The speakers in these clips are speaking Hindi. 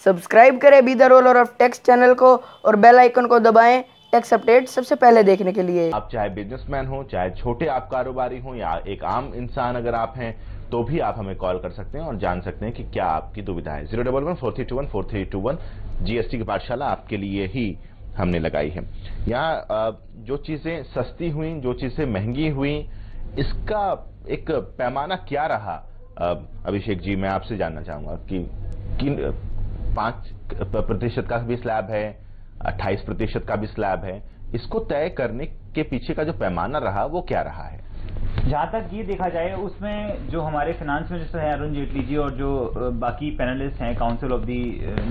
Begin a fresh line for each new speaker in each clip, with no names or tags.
सब्सक्राइब करें be the roller of tax channel को और बेल आइकन को दबाएं टैक्स अपडेट सबसे पहले देखने के लिए।
आप चाहे बिजनेसमैन हो, चाहे छोटे आप कारोबारी हो या एक आम इंसान अगर आप हैं तो भी आप हमें कॉल कर सकते हैं और जान सकते हैं कि क्या आपकी दुविधा है। 011-4321-4321 जीएसटी की पाठशाला आपके लिए ही हमने लगाई है। यहाँ जो चीजें सस्ती हुई, जो चीजें महंगी हुई, इसका एक पैमाना क्या रहा? अभिषेक जी, मैं आपसे जानना चाहूंगा कि 5% का भी स्लैब है, 28% का भी स्लैब है, इसको तय करने के पीछे का जो पैमाना रहा वो क्या रहा है?
जहां तक ये देखा जाए उसमें जो हमारे फाइनेंस मिनिस्टर हैं अरुण जेटली जी और जो बाकी पैनलिस्ट हैं council of the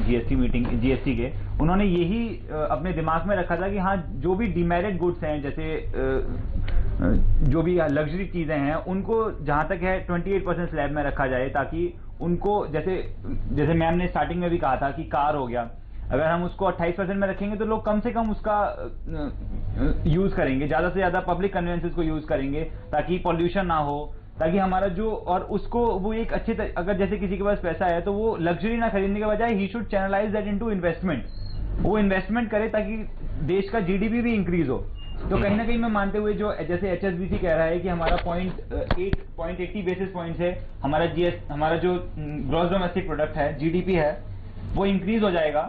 GST meeting GST के, उन्होंने यही अपने दिमाग में रखा था कि हाँ, जो भी डिमेरिट गुड्स हैं, जैसे जो भी लग्जरी चीजें हैं, उनको जहां तक है 28% स्लैब में रखा जाए, ताकि उनको जैसे मैम ने स्टार्टिंग में भी कहा था कि कार हो गया, अगर हम उसको 28% में रखेंगे तो लोग कम से कम उसका यूज करेंगे, ज्यादा से ज्यादा पब्लिक कन्वेंसेस को यूज करेंगे ताकि पॉल्यूशन ना हो, ताकि हमारा जो और उसको वो एक अगर जैसे किसी के पास पैसा है तो वो लग्जरी ना खरीदने के बजाय ही should channelise that into investment, वो इन्वेस्टमेंट करे ताकि देश का जीडीपी भी इंक्रीज हो। तो कहीं ना कहीं मैं मानते हुए जो जैसे एचएसबीसी कह रहा है कि हमारा 0.80 बेसिस पॉइंट्स है, हमारा जो ग्रॉस डोमेस्टिक प्रोडक्ट है, जीडीपी है, वो इंक्रीज हो जाएगा।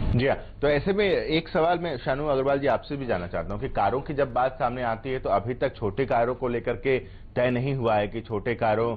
जी हाँ, तो ऐसे में एक सवाल मैं शानू अग्रवाल जी आपसे भी जानना चाहता हूं कि कारों की जब बात सामने आती है तो अभी तक छोटे कारों को लेकर के तय नहीं हुआ है कि छोटे कारों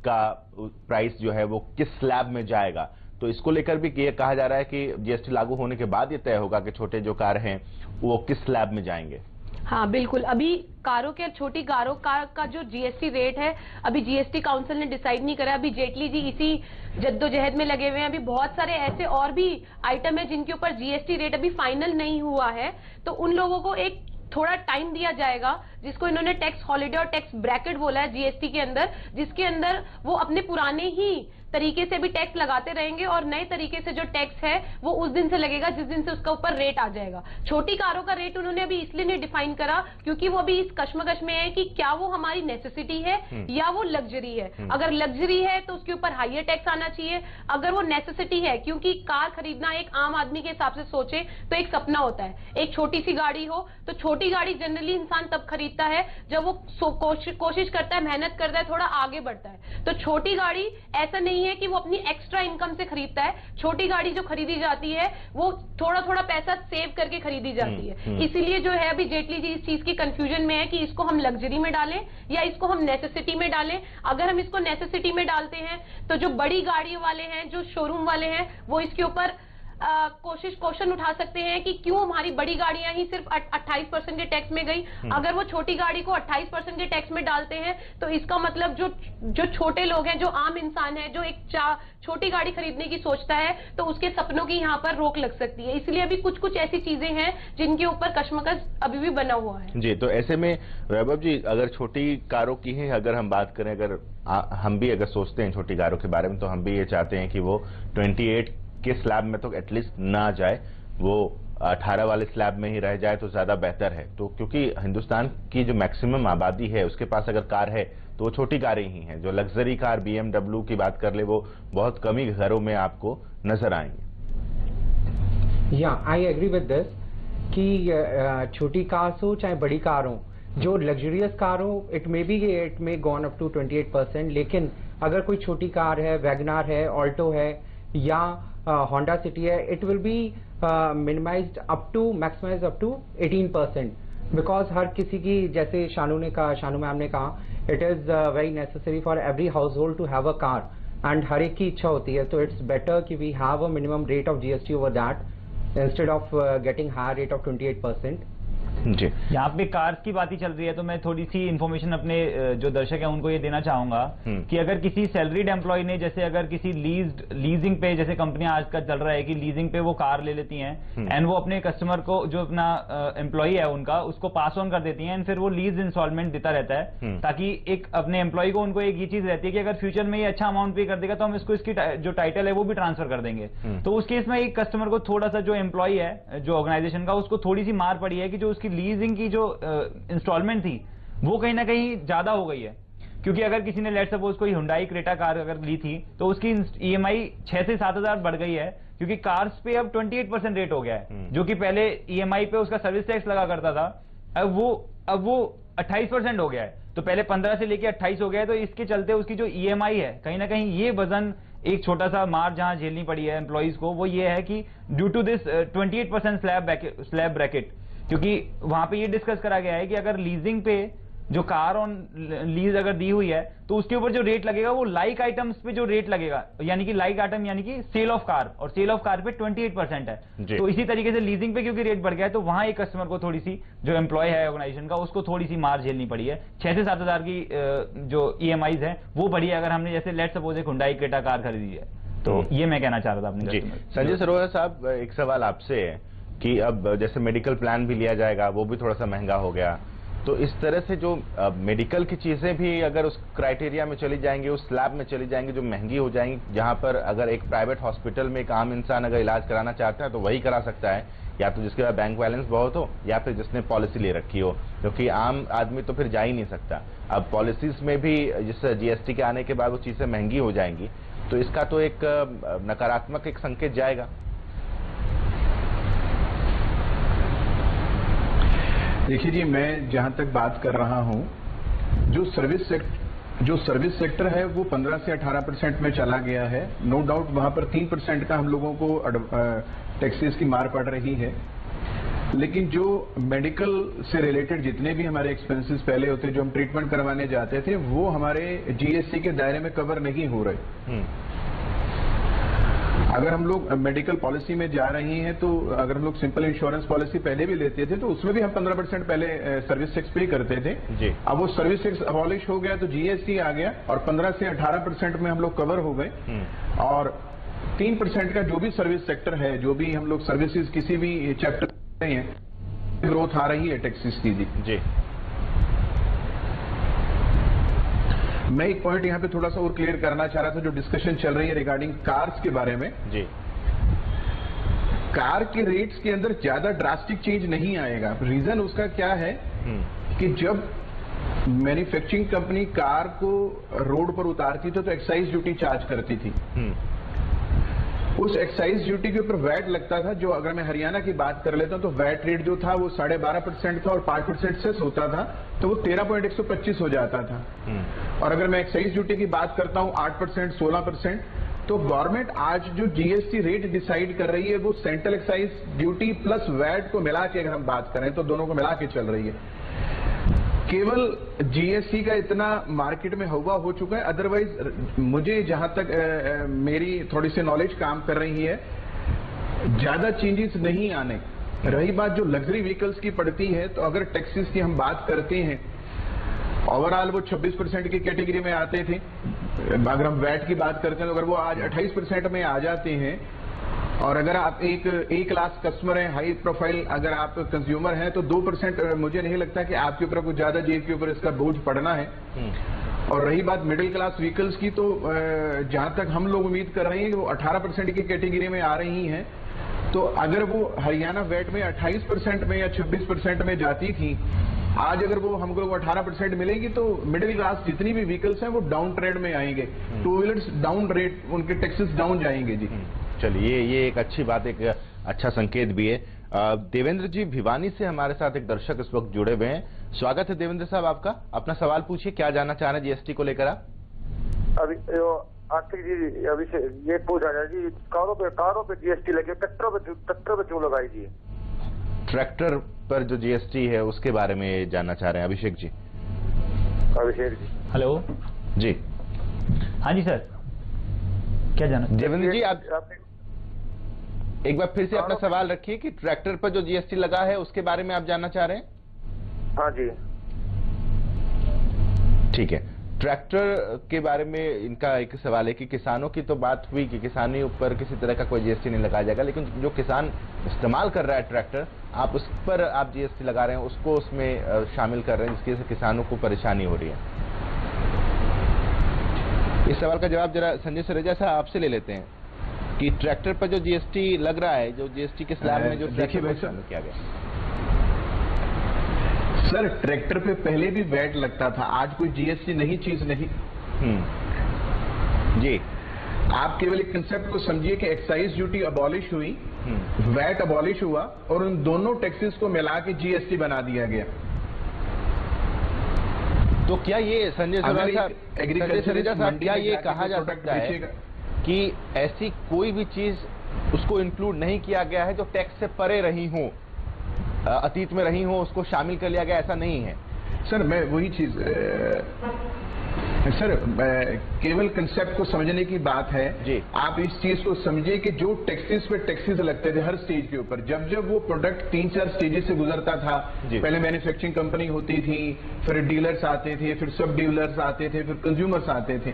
का प्राइस जो है वो किस स्लैब में जाएगा। तो इसको लेकर भी ये कहा जा रहा है कि जीएसटी लागू होने के बाद ये तय होगा कि छोटे जो कार हैं वो किस स्लैब में जाएंगे।
हाँ बिल्कुल, अभी कारों के छोटी कारों का जो जीएसटी रेट है अभी जीएसटी काउंसिल ने डिसाइड नहीं करा। अभी जेटली जी इसी जद्दोजहद में लगे हुए हैं। अभी बहुत सारे ऐसे और भी आइटम है जिनके ऊपर जीएसटी रेट अभी फाइनल नहीं हुआ है, तो उन लोगों को एक थोड़ा टाइम दिया जाएगा, जिसको इन्होंने टैक्स हॉलिडे और टैक्स ब्रैकेट बोला है जीएसटी के अंदर, जिसके अंदर वो अपने पुराने ही तरीके से भी टैक्स लगाते रहेंगे और नए तरीके से जो टैक्स है वो उस दिन से लगेगा जिस दिन से उसका ऊपर रेट आ जाएगा। छोटी कारों का रेट उन्होंने अभी इसलिए नहीं डिफाइन करा क्योंकि वो अभी इस कश्मकश में है कि क्या वो हमारी नेसेसिटी है या वो लग्जरी है। अगर लग्जरी है तो उसके ऊपर हाईयर टैक्स आना चाहिए, अगर वो नेसेसिटी है, क्योंकि कार खरीदना एक आम आदमी के हिसाब से सोचे तो एक सपना होता है। एक छोटी सी गाड़ी हो तो छोटी गाड़ी जनरली इंसान तब खरीदता है जब वो कोशिश करता है, मेहनत करता है, थोड़ा आगे बढ़ता है। तो छोटी गाड़ी ऐसा नहीं है कि वो अपनी एक्स्ट्रा इनकम से खरीदता है। छोटी गाड़ी जो खरीदी जाती है वो थोड़ा थोड़ा पैसा सेव करके खरीदी जाती है। इसीलिए जो है अभी जेटली जी इस चीज की कंफ्यूजन में है कि इसको हम लग्जरी में डालें या इसको हम नेसेसिटी में डालें। अगर हम इसको नेसेसिटी में डालते हैं तो जो बड़ी गाड़ी वाले हैं, जो शोरूम वाले हैं, वो इसके ऊपर क्वेश्चन उठा सकते हैं कि क्यों हमारी बड़ी गाड़ियां ही सिर्फ 28% के टैक्स में गई। अगर वो छोटी गाड़ी को 28% के टैक्स में डालते हैं तो इसका मतलब जो छोटे लोग हैं, जो आम इंसान है, जो एक छोटी गाड़ी खरीदने की सोचता है, तो उसके सपनों की यहाँ पर रोक लग सकती है। इसलिए अभी कुछ ऐसी चीजें हैं जिनके ऊपर कश्मकश अभी भी बना हुआ है।
जी, तो ऐसे में वैभव जी, अगर छोटी कारों की ही अगर हम बात करें, अगर हम भी अगर सोचते हैं छोटी कारों के बारे में, तो हम भी ये चाहते हैं कि वो 28 के स्लैब में तो एटलीस्ट ना जाए, वो 18 वाले स्लैब में ही रह जाए तो ज्यादा बेहतर है। तो क्योंकि हिंदुस्तान की जो मैक्सिमम आबादी है उसके पास अगर कार है तो वो छोटी कारें ही हैं। जो लग्जरी कार BMW की बात कर ले वो बहुत कम ही घरों में आपको नजर आएंगे।
या आई एग्री विद दिस कि छोटी कार हो चाहे बड़ी कार हो, जो लग्जरियस कार हो, it may gone up to 28%, लेकिन अगर कोई छोटी कार है, वैगनार है, ऑल्टो है या होंडा सिटी है, it will be minimized maximize up to 18%, because हर किसी की, जैसे शानू मैम ने कहा, it is very necessary for every household to have a car, and हर एक की इच्छा होती है। तो इट्स बेटर कि we have a minimum rate of GST over that instead of getting higher rate of 28%।
जी, यहाँ पे कार्स की बात ही चल रही है तो मैं थोड़ी सी इन्फॉर्मेशन अपने जो दर्शक हैं उनको ये देना चाहूंगा कि अगर किसी सैलरीड एम्प्लॉय ने, जैसे अगर किसी लीजिंग पे, जैसे कंपनियां आज का चल रहा है कि लीजिंग पे वो कार ले लेती हैं एंड वो अपने कस्टमर को, जो अपना एम्प्लॉय है उनका, उसको पास ऑन कर देती हैं एंड फिर वो लीज इंस्टॉलमेंट देता रहता है, ताकि एक अपने एम्प्लॉय को, उनको एक ये चीज रहती है कि अगर फ्यूचर में ये अच्छा अमाउंट पे कर देगा तो हम इसको इसकी जो टाइटल है वो भी ट्रांसफर कर देंगे। तो उस केस में एक कस्टमर को थोड़ा सा, जो एम्प्लॉय है जो ऑर्गेनाइजेशन का, उसको थोड़ी सी मार पड़ी है कि जो उसकी लीजिंग की जो इंस्टॉलमेंट थी वो कहीं ना कहीं ज्यादा हो गई है, क्योंकि अगर किसी ने लेट सपोज कोई हुंडई क्रेटा कार अगर ली थी तो उसकी EMI 6 से 7,000 बढ़ गई है, क्योंकि कार्स पे अब 28% रेट हो गया है, जो कि पहले EMI पे उसका सर्विस टैक्स लगा करता था, अब वो 28% हो गया है। तो पहले 15 से लेके 28 हो गया है, तो इसके चलते उसकी जो EMI है, कहीं ना कहीं ये वजन एक छोटा सा मार जहां झेलनी पड़ी है एम्प्लॉइज को, वो ये है कि due to this 28% slab bracket, क्योंकि वहां पे ये डिस्कस करा गया है कि अगर लीजिंग पे जो कार ऑन लीज अगर दी हुई है तो उसके ऊपर जो रेट लगेगा वो लाइक आइटम्स पे जो रेट लगेगा, यानी कि लाइक आइटम यानी कि सेल ऑफ कार, और सेल ऑफ कार पे 28% है। तो इसी तरीके से लीजिंग पे क्योंकि रेट बढ़ गया है, तो वहां एक कस्टमर को थोड़ी सी, जो एम्प्लॉय है ऑर्गेनाइजेशन का, उसको थोड़ी सी मार झेलनी पड़ी है। 6 से 7,000 की जो EMIs है वो बढ़ी है, अगर हमने जैसे लेट सपोज एक हुंडई क्रेटा कार खरीदी है। तो ये मैं कहना चाह रहा था अपने।
संजय सरोजा साहब, एक सवाल आपसे है कि अब जैसे मेडिकल प्लान भी लिया जाएगा, वो भी थोड़ा सा महंगा हो गया, तो इस तरह से जो मेडिकल की चीजें भी अगर उस क्राइटेरिया में चली जाएंगी, उस स्लैब में चली जाएंगी, जो महंगी हो जाएंगी, जहां पर अगर एक प्राइवेट हॉस्पिटल में एक आम इंसान अगर इलाज कराना चाहता है तो वही करा सकता है, या तो जिसके पास बैंक बैलेंस बहुत हो या फिर जिसने पॉलिसी ले रखी हो, क्योंकि आम आदमी तो फिर जा ही नहीं सकता। अब पॉलिसीज में भी जिस GST के आने के बाद वो चीजें महंगी हो जाएंगी, तो इसका तो एक नकारात्मक एक संकेत जाएगा।
देखिए जी, मैं जहां तक बात कर रहा हूं, जो सर्विस सेक्टर है वो 15 से 18% में चला गया है। नो डाउट वहां पर 3% का हम लोगों को टैक्सेस की मार पड़ रही है, लेकिन जो मेडिकल से रिलेटेड जितने भी हमारे एक्सपेंसेस पहले होते, जो हम ट्रीटमेंट करवाने जाते थे, वो हमारे GST के दायरे में कवर नहीं हो रहे। अगर हम लोग मेडिकल पॉलिसी में जा रही हैं, तो अगर हम लोग सिंपल इंश्योरेंस पॉलिसी पहले भी लेते थे तो उसमें भी हम 15% पहले सर्विस टैक्स पे करते थे जी। अब वो सर्विस टैक्स अबॉलिश हो गया तो GST आ गया और 15 से 18% में हम लोग कवर हो गए, और 3% का जो भी सर्विस सेक्टर है, जो भी हम लोग सर्विसेज किसी भी चैप्टर में हैं, ग्रोथ आ रही है टैक्सेस की जी। मैं एक पॉइंट यहाँ पे थोड़ा सा और क्लियर करना चाह रहा था, जो डिस्कशन चल रही है रिगार्डिंग कार्स के बारे में जी। कार के रेट्स के अंदर ज्यादा ड्रास्टिक चेंज नहीं आएगा। रीजन उसका क्या है कि जब मैन्युफैक्चरिंग कंपनी कार को रोड पर उतारती थी तो एक्साइज ड्यूटी चार्ज करती थी। उस एक्साइज ड्यूटी के ऊपर वैट लगता था, जो अगर मैं हरियाणा की बात कर लेता हूं तो वैट रेट जो था वो 12.5% था और 5% सेस होता था, तो वो 13.125 हो जाता था। और अगर मैं एक्साइज ड्यूटी की बात करता हूं 8%, 16%, तो गवर्नमेंट आज जो GST रेट डिसाइड कर रही है वो central excise duty plus VAT को मिला के अगर हम बात करें तो दोनों को मिला के चल रही है। केवल GST का इतना मार्केट में हवा हो चुका है, अदरवाइज मुझे जहां तक मेरी थोड़ी सी नॉलेज काम कर रही है, ज्यादा चेंजेस नहीं आने। रही बात जो लग्जरी व्हीकल्स की पड़ती है, तो अगर टैक्सेस की हम बात करते हैं, ओवरऑल वो 26% की कैटेगरी में आते थे। अगर हम वैट की बात करते हैं तो अगर वो आज 28% में आ जाते हैं, और अगर आप एक क्लास कस्टमर है, हाई प्रोफाइल अगर आप कंज्यूमर हैं, तो 2% मुझे नहीं लगता कि आपके ऊपर कुछ ज्यादा जेब के ऊपर इसका बोझ पड़ना है। और रही बात मिडिल क्लास व्हीकल्स की, तो जहां तक हम लोग उम्मीद कर रहे हैं कि वो 18% की कैटेगरी में आ रही हैं, तो अगर वो हरियाणा वैट में 28% में या 26% में जाती थी, आज अगर वो हमको 18% मिलेगी, तो मिडिल क्लास जितनी भी व्हीकल्स हैं वो डाउन ट्रेड में आएंगे, टू व्हीलर्स डाउन रेट, उनके टैक्सेस डाउन जाएंगे जी।
चलिए, ये एक अच्छी बात, एक अच्छा संकेत भी है। देवेंद्र जी भिवानी से हमारे साथ एक दर्शक इस वक्त जुड़े हुए हैं। स्वागत है देवेंद्र साहब आपका, अपना सवाल पूछिए, क्या जानना चाह रहे हैं GST को लेकर आप?
अभी आर्थिक जी, अभी से ये पूछा जाए जी, कारों पे GST लगे, ट्रैक्टर पे क्यों लगाई जी?
ट्रैक्टर पर जो GST है उसके बारे में जानना चाह रहे हैं अभिषेक जी।
अभिषेक जी,
हेलो
जी।
हाँ जी सर, क्या जानना?
देवेंद्र जी, आप एक बार फिर से अपना सवाल रखिए कि ट्रैक्टर पर जो GST लगा है उसके बारे में आप जानना चाह रहे हैं?
हाँ जी,
ठीक है। ट्रैक्टर के बारे में इनका एक सवाल है कि किसानों की तो बात हुई कि किसानी ऊपर किसी तरह का कोई GST नहीं लगाया जाएगा, लेकिन जो किसान इस्तेमाल कर रहा है ट्रैक्टर, आप उस पर आप GST लगा रहे हैं, उसको उसमें शामिल कर रहे हैं, जिसकी वजह से किसानों को परेशानी हो रही है। इस सवाल का जवाब जरा संजय सरेजा साहब आपसे ले लेते हैं कि ट्रैक्टर पर जो GST लग रहा है, जो GST के स्लैब में जो ट्रैक्टर शामिल किया गया।
सर ट्रैक्टर पे पहले भी वैट लगता था, आज कोई जीएसटी नहीं चीज नहीं।
जी,
आप केवल एक कंसेप्ट को समझिए कि एक्साइज ड्यूटी अबॉलिश हुई, वैट अबॉलिश हुआ और उन दोनों टैक्सेस को मिला के जीएसटी बना दिया गया।
तो क्या ये संजय सरेजा साहब, क्या ये कहा जा सकता है कि ऐसी कोई भी चीज उसको इंक्लूड नहीं किया गया है जो टैक्स से परे रही हो, अतीत में रही हो, उसको शामिल कर लिया गया, ऐसा नहीं है?
सर मैं वही चीज सर केवल कंसेप्ट को समझने की बात है
जी।
आप इस चीज को समझिए कि जो टैक्सेस पे टैक्सेस लगते थे हर स्टेज के ऊपर, जब जब वो प्रोडक्ट 3-4 स्टेजेस से गुजरता था, पहले मैन्युफैक्चरिंग कंपनी होती थी, फिर डीलर्स आते थे, फिर सब डीलर्स आते थे, फिर कंज्यूमर्स आते थे,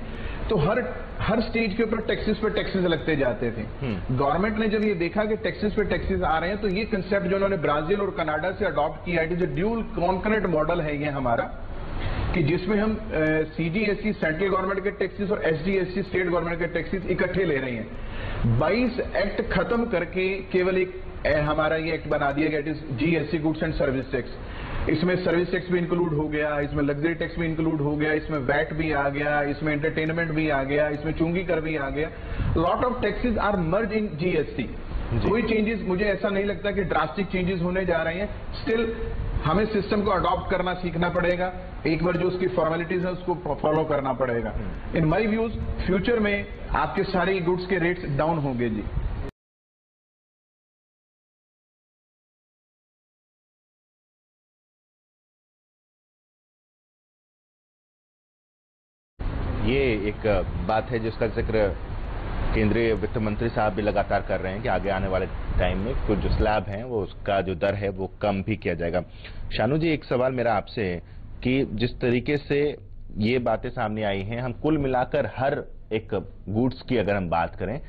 तो हर स्टेज के ऊपर टैक्सेस पे टैक्सेस लगते जाते थे। गवर्नमेंट ने जब ये देखा कि टैक्सेस पे टैक्सेस आ रहे हैं, तो ये कंसेप्ट जो उन्होंने ब्राजील और कनाडा से अडॉप्ट किया है, जो ड्यूल कॉन्करेंट मॉडल है ये हमारा, कि जिसमें हम सीजीएसटी सेंट्रल गवर्नमेंट के टैक्सेस और एसजीएसटी स्टेट गवर्नमेंट के टैक्सेस इकट्ठे ले रहे हैं। 22 एक्ट खत्म करके केवल एक हमारा ये एक्ट बना दिया गया, it is GST goods and service tax. इसमें सर्विस टैक्स भी इंक्लूड हो गया, इसमें लग्जरी टैक्स भी इंक्लूड हो गया, इसमें वैट भी आ गया, इसमें एंटरटेनमेंट भी आ गया, इसमें चुंगी कर भी आ गया। Lot of taxes are merge in GST. कोई चेंजेस, मुझे ऐसा नहीं लगता कि ड्रास्टिक चेंजेस होने जा रहे हैं। स्टिल हमें सिस्टम को अडॉप्ट करना सीखना पड़ेगा, एक बार जो उसकी फॉर्मेलिटीज है उसको फॉलो करना पड़ेगा। इन माई व्यूज फ्यूचर में आपके सारे गुड्स के रेट्स डाउन होंगे जी।
ये एक बात है जिसका जिक्र केंद्रीय वित्त मंत्री साहब भी लगातार कर रहे हैं कि आगे आने वाले टाइम में कुछ जो स्लैब हैं वो उसका जो दर है वो कम भी किया जाएगा। शानू जी, एक सवाल मेरा आपसे है कि जिस तरीके से ये बातें सामने आई हैं, हम कुल मिलाकर हर एक गुड्स की अगर हम बात करें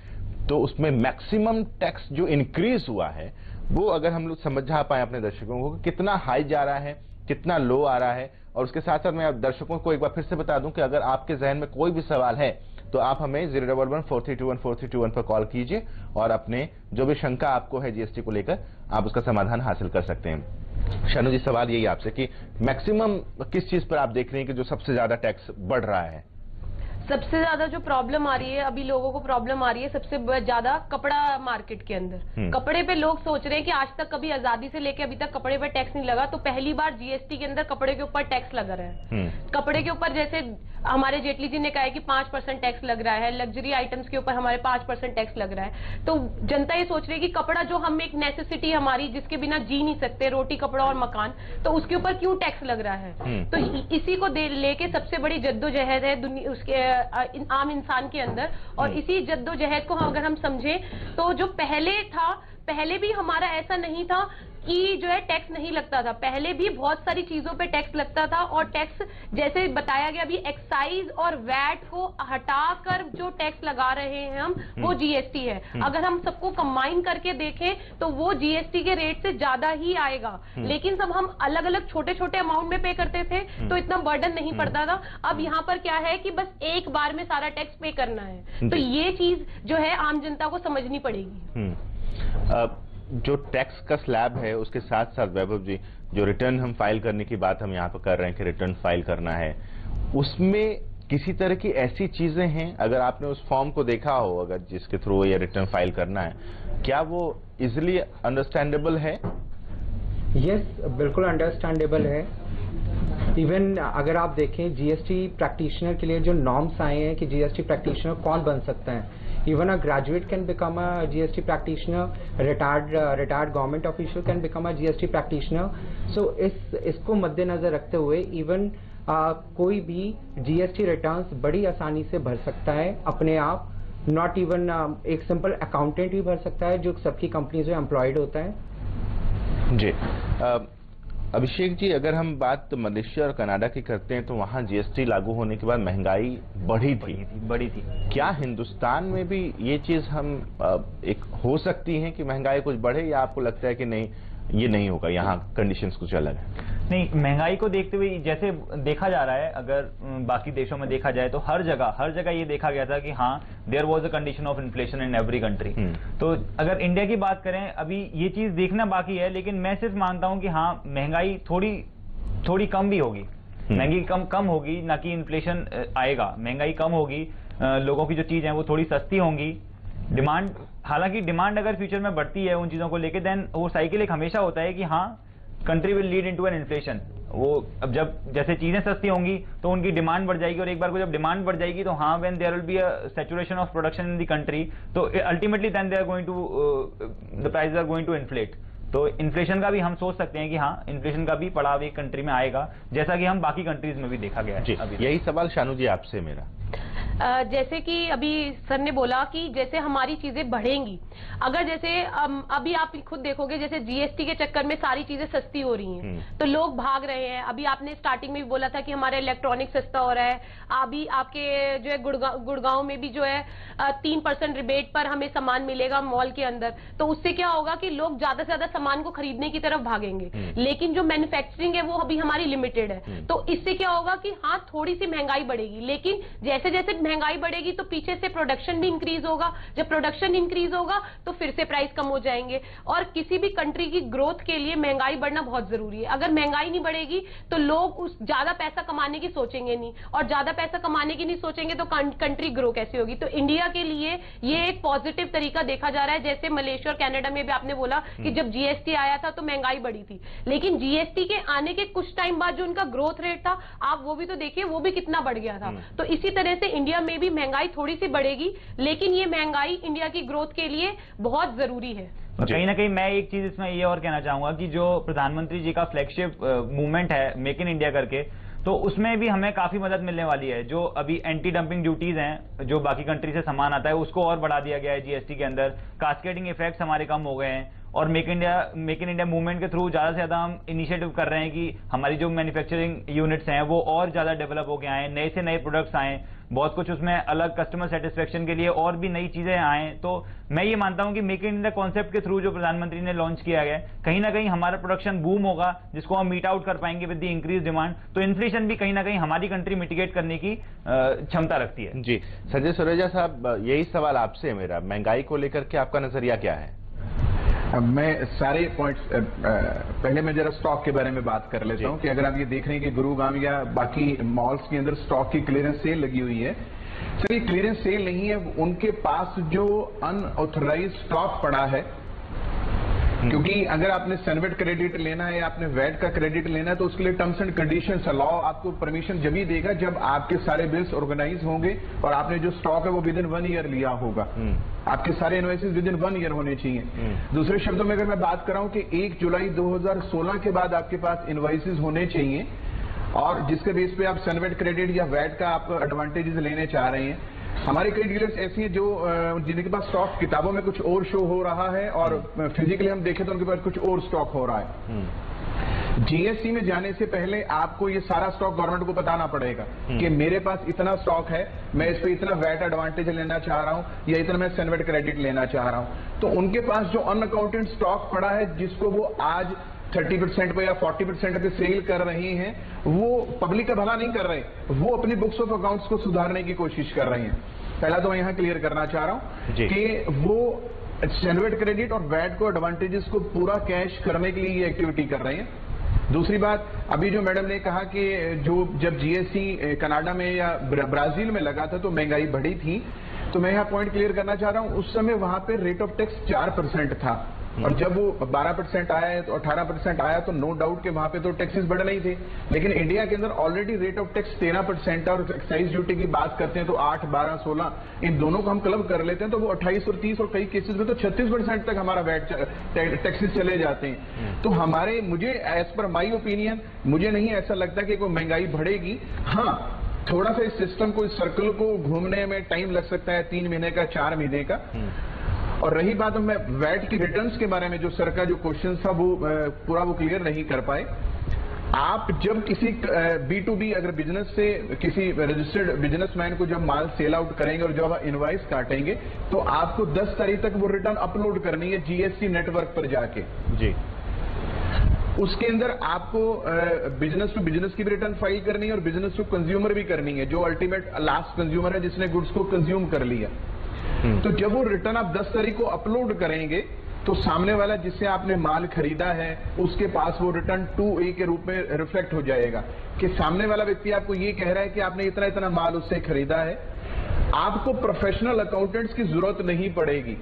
तो उसमें मैक्सिमम टैक्स जो इंक्रीज हुआ है वो अगर हम लोग समझा पाए अपने दर्शकों को कितना हाई जा रहा है, कितना लो आ रहा है। और उसके साथ साथ मैं आप दर्शकों को एक बार फिर से बता दूं कि अगर आपके जहन में कोई भी सवाल है तो आप हमें 011-4321-4321 पर कॉल कीजिए और अपने जो भी शंका आपको है जीएसटी को लेकर आप उसका समाधान हासिल कर सकते हैं। शानू जी, सवाल यही आपसे कि मैक्सिमम किस चीज पर आप देख रहे हैं कि जो सबसे ज्यादा टैक्स बढ़ रहा है?
सबसे ज्यादा जो प्रॉब्लम आ रही है, अभी लोगों को प्रॉब्लम आ रही है सबसे ज्यादा कपड़ा मार्केट के अंदर। कपड़े पे लोग सोच रहे हैं कि आज तक कभी आजादी से लेके अभी तक कपड़े पे टैक्स नहीं लगा, तो पहली बार जीएसटी के अंदर कपड़े के ऊपर टैक्स लग रहा है। कपड़े के ऊपर जैसे हमारे जेटली जी ने कहा है कि 5% टैक्स लग रहा है, लग्जरी आइटम्स के ऊपर हमारे 5% टैक्स लग रहा है। तो जनता ये सोच रही है कि कपड़ा जो हम एक नेसेसिटी हमारी जिसके बिना जी नहीं सकते, रोटी कपड़ा और मकान, तो उसके ऊपर क्यों टैक्स लग रहा है? तो इसी को लेके सबसे बड़ी जद्दोजहद है उसके आम इंसान के अंदर। और इसी जद्दोजहद को अगर हम समझें तो जो पहले था, पहले भी हमारा ऐसा नहीं था कि जो है टैक्स नहीं लगता था, पहले भी बहुत सारी चीजों पे टैक्स लगता था। और टैक्स जैसे बताया गया अभी एक्साइज और वैट को हटाकर जो टैक्स लगा रहे हैं हम, वो जीएसटी है। अगर हम सबको कंबाइन करके देखें तो वो जीएसटी के रेट से ज्यादा ही आएगा। लेकिन सब हम अलग अलग छोटे छोटे अमाउंट में पे करते थे तो इतना बर्डन नहीं पड़ता था। अब यहाँ पर क्या है कि बस एक बार में सारा टैक्स पे करना है, तो ये चीज जो है आम जनता को समझनी पड़ेगी।
जो टैक्स का स्लैब है उसके साथ साथ वैभव जी, जो रिटर्न हम फाइल करने की बात हम यहाँ पर कर रहे हैं कि रिटर्न फाइल करना है, उसमें किसी तरह की ऐसी चीजें हैं, अगर आपने उस फॉर्म को देखा हो, अगर जिसके थ्रू ये रिटर्न फाइल करना है, क्या वो इजिली अंडरस्टैंडेबल है?
यस, बिल्कुल अंडरस्टैंडेबल है। इवन अगर आप देखें जीएसटी प्रैक्टिशनर के लिए जो नॉर्म्स आए हैं कि जीएसटी प्रैक्टिशनर कौन बन सकता है, even a graduate can become a GST practitioner, retired government official can become a GST practitioner. So इसको मद्देनजर रखते हुए even कोई भी GST रिटर्न्स बड़ी आसानी से भर सकता है अपने आप। नॉट इवन एक सिंपल अकाउंटेंट भी भर सकता है जो सबकी कंपनी से एम्प्लॉयड होता है।
जी अभिषेक जी, अगर हम बात मलेशिया और कनाडा की करते हैं तो वहाँ जीएसटी लागू होने के बाद महंगाई बढ़ी थी। क्या हिंदुस्तान में भी ये चीज हम एक हो सकती है कि महंगाई कुछ बढ़े, या आपको लगता है कि नहीं ये नहीं होगा, यहाँ कंडीशंस कुछ अलग है?
नहीं, महंगाई को देखते हुए जैसे देखा जा रहा है, अगर बाकी देशों में देखा जाए तो हर जगह ये देखा गया था कि हाँ there was a condition of inflation in every country. तो अगर इंडिया की बात करें, अभी ये चीज देखना बाकी है, लेकिन मैं सिर्फ मानता हूं कि हाँ महंगाई थोड़ी थोड़ी कम भी होगी, महंगी कम होगी, ना कि इन्फ्लेशन आएगा, महंगाई कम होगी, लोगों की जो चीज है वो थोड़ी सस्ती होंगी। डिमांड, हालांकि डिमांड अगर फ्यूचर में बढ़ती है उन चीजों को लेके, देन वो साइकिल एक हमेशा होता है कि हाँ country will lead into an inflation. वो अब जब जैसे चीजें सस्ती होंगी तो उनकी डिमांड बढ़ जाएगी, और एक बार को जब डिमांड बढ़ जाएगी तो हाँ when there will be a saturation of production in the country, तो ultimately then they are going to the prices are going to inflate. तो इन्फ्लेशन का भी हम सोच सकते हैं कि हाँ इन्फ्लेशन का भी पड़ाव एक कंट्री में आएगा, जैसा कि हम बाकी कंट्रीज में भी देखा गया है।
जी, यही सवाल शानू जी आपसे मेरा।
जैसे कि अभी सर ने बोला कि जैसे हमारी चीजें बढ़ेंगी, अगर जैसे अभी आप खुद देखोगे जैसे जीएसटी के चक्कर में सारी चीजें सस्ती हो रही हैं, तो लोग भाग रहे हैं। अभी आपने स्टार्टिंग में भी बोला था कि हमारा इलेक्ट्रॉनिक सस्ता हो रहा है, अभी आपके जो है गुड़गांव में भी जो है 3% रिबेट पर हमें सामान मिलेगा मॉल के अंदर। तो उससे क्या होगा कि लोग ज्यादा से ज्यादा सामान को खरीदने की तरफ भागेंगे, लेकिन जो मैन्युफैक्चरिंग है वो अभी हमारी लिमिटेड है। तो इससे क्या होगा कि हाँ थोड़ी सी महंगाई बढ़ेगी, लेकिन जैसे जैसे महंगाई बढ़ेगी तो पीछे से प्रोडक्शन भी इंक्रीज होगा, जब प्रोडक्शन इंक्रीज होगा तो फिर से प्राइस कम हो जाएंगे। और किसी भी कंट्री की ग्रोथ के लिए महंगाई बढ़ना बहुत जरूरी है। अगर महंगाई नहीं बढ़ेगी तो लोग उस ज्यादा पैसा कमाने की सोचेंगे नहीं, और ज्यादा पैसा कमाने की नहीं सोचेंगे तो कंट्री ग्रो कैसे होगी। तो इंडिया के लिए ये एक पॉजिटिव तरीका देखा जा रहा है। जैसे मलेशिया और कनाडा में भी आपने बोला कि जब जीएसटी आया था तो महंगाई बढ़ी थी, लेकिन जीएसटी के आने के कुछ टाइम बाद जो उनका ग्रोथ रेट था आप वो भी तो देखिए, वो भी कितना बढ़ गया था। तो इसी तरह से इंडिया में भी महंगाई थोड़ी सी बढ़ेगी, लेकिन ये महंगाई इंडिया की ग्रोथ के लिए बहुत जरूरी है।
कहीं ना कहीं मैं एक चीज इसमें ये और कहना चाहूंगा कि जो प्रधानमंत्री जी का फ्लैगशिप मूवमेंट है मेक इन इंडिया करके, तो उसमें भी हमें काफी मदद मिलने वाली है। जो अभी एंटी डंपिंग ड्यूटीज हैं, जो बाकी कंट्री से सामान आता है उसको और बढ़ा दिया गया है जीएसटी के अंदर, कास्केडिंग इफेक्ट्स हमारे कम हो गए हैं, और मेक इन इंडिया मूवमेंट के थ्रू ज्यादा से ज्यादा हम इनिशिएटिव कर रहे हैं कि हमारी जो मैन्युफैक्चरिंग यूनिट्स हैं वो और ज्यादा डेवलप हो गए आए, नए से नए प्रोडक्ट्स आए, बहुत कुछ उसमें अलग कस्टमर सेटिस्फेक्शन के लिए और भी नई चीजें आए। तो मैं ये मानता हूं कि मेक इन इंडिया कॉन्सेप्ट के थ्रू जो प्रधानमंत्री ने लॉन्च किया गया, कहीं ना कहीं हमारा प्रोडक्शन बूम होगा, जिसको हम मीट आउट कर पाएंगे विद द इंक्रीज डिमांड। तो इन्फ्लेशन भी कहीं ना कहीं हमारी कंट्री मिटिगेट करने की क्षमता रखती है।
जी संजय सुरेजा साहब, यही सवाल आपसे मेरा, महंगाई को लेकर के आपका नजरिया क्या है?
मैं सारे पॉइंट्स पहले मैं जरा स्टॉक के बारे में बात कर लेता हूं कि अगर आप ये देख रहे हैं कि गुरुग्राम या बाकी मॉल्स के अंदर स्टॉक की क्लियरेंस सेल लगी हुई है, सर ये क्लियरेंस सेल नहीं है, उनके पास जो अनऑथराइज स्टॉक पड़ा है। क्योंकि अगर आपने सनवेट क्रेडिट लेना है या आपने वैट का क्रेडिट लेना है तो उसके लिए टर्म्स एंड कंडीशंस लॉ आपको परमिशन जब ही देगा जब आपके सारे बिल्स ऑर्गेनाइज होंगे और आपने जो स्टॉक है वो विद इन 1 ईयर लिया होगा। आपके सारे इनवॉइसेस विद इन 1 ईयर होने चाहिए। दूसरे शब्दों में अगर मैं बात कर रहा हूं कि 1 जुलाई 2016 के बाद आपके पास इनवॉइसेस होने चाहिए, और जिसके बेस पे आप सनवेट क्रेडिट या वैट का आप एडवांटेजेस लेने चाह रहे हैं। हमारे कई डीलर्स ऐसी हैं जो जिनके पास स्टॉक किताबों में कुछ और शो हो रहा है और फिजिकली हम देखें तो उनके पास कुछ और स्टॉक हो रहा है। जीएसटी में जाने से पहले आपको ये सारा स्टॉक गवर्नमेंट को बताना पड़ेगा कि मेरे पास इतना स्टॉक है, मैं इस पे इतना वैट एडवांटेज लेना चाह रहा हूं या इतना मैं सनवेट क्रेडिट लेना चाह रहा हूं। तो उनके पास जो अनअकाउंटेड स्टॉक पड़ा है जिसको वो आज 30% पे या 40% पे सेल कर रहे हैं, वो पब्लिक का भला नहीं कर रहे, वो अपनी बुक्स ऑफ अकाउंट्स को सुधारने की कोशिश कर रहे हैं। पहला तो मैं यहां क्लियर करना चाह रहा हूं कि वो सनवेट क्रेडिट और वैट को एडवांटेजेस को पूरा कैश करने के लिए ये एक्टिविटी कर रहे हैं। दूसरी बात, अभी जो मैडम ने कहा कि जो जब जीएसटी कनाडा में या ब्राजील में लगा था तो महंगाई बढ़ी थी, तो मैं यहां पॉइंट क्लियर करना चाह रहा हूं, उस समय वहां पे रेट ऑफ टैक्स 4% था, और जब वो 12% आया तो 18% आया तो नो डाउट कि वहां पे तो टैक्सेस बढ़ नहीं थे। लेकिन इंडिया के अंदर ऑलरेडी रेट ऑफ टैक्स 13% और एक्साइज ड्यूटी की बात करते हैं तो 8, 12, 16 इन दोनों को हम क्लब कर लेते हैं तो वो 28 और 30 और कई केसेस में तो 36% तक हमारा वैट टैक्सेस चले जाते हैं। तो हमारे, मुझे एज पर माई ओपिनियन, मुझे नहीं ऐसा लगता कि कोई महंगाई बढ़ेगी। हाँ, थोड़ा सा इस सिस्टम को, इस सर्कल को घूमने में टाइम लग सकता है, 3 महीने का, 4 महीने का। और रही बात मैं वैट की रिटर्न्स के बारे में, जो सर का जो क्वेश्चन था वो पूरा वो क्लियर नहीं कर पाए। आप जब किसी B2B अगर बिजनेस से किसी रजिस्टर्ड बिजनेसमैन को जब माल सेल आउट करेंगे और जब आप इनवॉइस काटेंगे तो आपको 10 तारीख तक वो रिटर्न अपलोड करनी है जीएसटी नेटवर्क पर जाके।
जी,
उसके अंदर आपको बिजनेस टू बिजनेस की भी रिटर्न फाइल करनी है और बिजनेस टू कंज्यूमर भी करनी है, जो अल्टीमेट लास्ट कंज्यूमर है जिसने गुड्स को कंज्यूम कर लिया। तो जब वो रिटर्न आप 10 तारीख को अपलोड करेंगे तो सामने वाला जिससे आपने माल खरीदा है उसके पास वो रिटर्न 2A के रूप में रिफ्लेक्ट हो जाएगा कि सामने वाला व्यक्ति आपको ये कह रहा है कि आपने इतना इतना माल उससे खरीदा है। आपको प्रोफेशनल अकाउंटेंट्स की जरूरत नहीं पड़ेगी।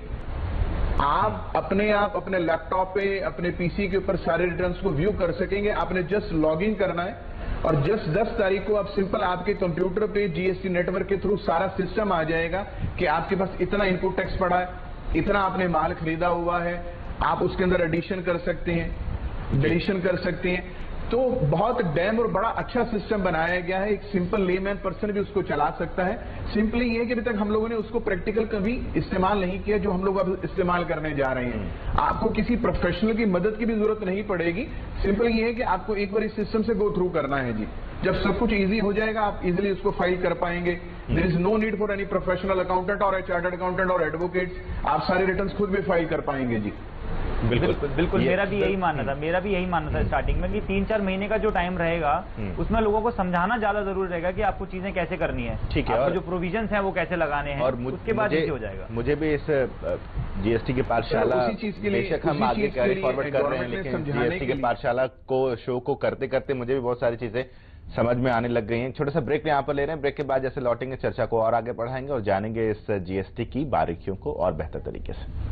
आप अपने लैपटॉप पे, अपने पीसी के ऊपर सारे रिटर्न्स को व्यू कर सकेंगे। आपने जस्ट लॉग इन करना है और जस्ट 10 तारीख को आप सिंपल आपके कंप्यूटर पे जीएसटी नेटवर्क के थ्रू सारा सिस्टम आ जाएगा कि आपके पास इतना इनपुट टैक्स पड़ा है, इतना आपने माल खरीदा हुआ है, आप उसके अंदर एडिशन कर सकते हैं, डिलीशन कर सकते हैं। तो बहुत डैम और बड़ा अच्छा सिस्टम बनाया गया है। एक सिंपल लेमैन पर्सन भी उसको चला सकता है। सिंपली ये कि अभी तक हम लोगों ने उसको प्रैक्टिकल कभी इस्तेमाल नहीं किया जो हम लोग अब इस्तेमाल करने जा रहे हैं। आपको किसी प्रोफेशनल की मदद की भी जरूरत नहीं पड़ेगी। सिंपल ये है कि आपको एक बार इस सिस्टम से गो थ्रू करना है जी। जब सब कुछ इजी हो जाएगा आप इजीली उसको फाइल कर पाएंगे। There is no need for any professional accountant और चार्टर्ड अकाउंटेंट और एडवोकेट्स। आप सारे रिटर्न्स खुद भी फाइल कर पाएंगे जी।
बिल्कुल मेरा भी यही मानना था स्टार्टिंग में कि 3-4 महीने का जो टाइम रहेगा उसमें लोगों को समझाना ज्यादा जरूरी रहेगा कि आपको चीजें कैसे करनी है,
ठीक है,
और जो प्रोविजंस हैं वो कैसे लगाने हैं, और उसके बाद हो जाएगा।
मुझे भी इस जीएसटी की पाठशाला बेशक हम आगे कैरी फॉरवर्ड कर रहे हैं, लेकिन जीएसटी की पाठशाला को शो को करते करते मुझे भी बहुत सारी चीजें समझ में आने लग गई हैं। छोटा सा ब्रेक यहाँ पर ले रहे हैं। ब्रेक के बाद जैसे लौटेंगे चर्चा को और आगे बढ़ाएंगे और जानेंगे इस जीएसटी की बारीकियों को और बेहतर तरीके से।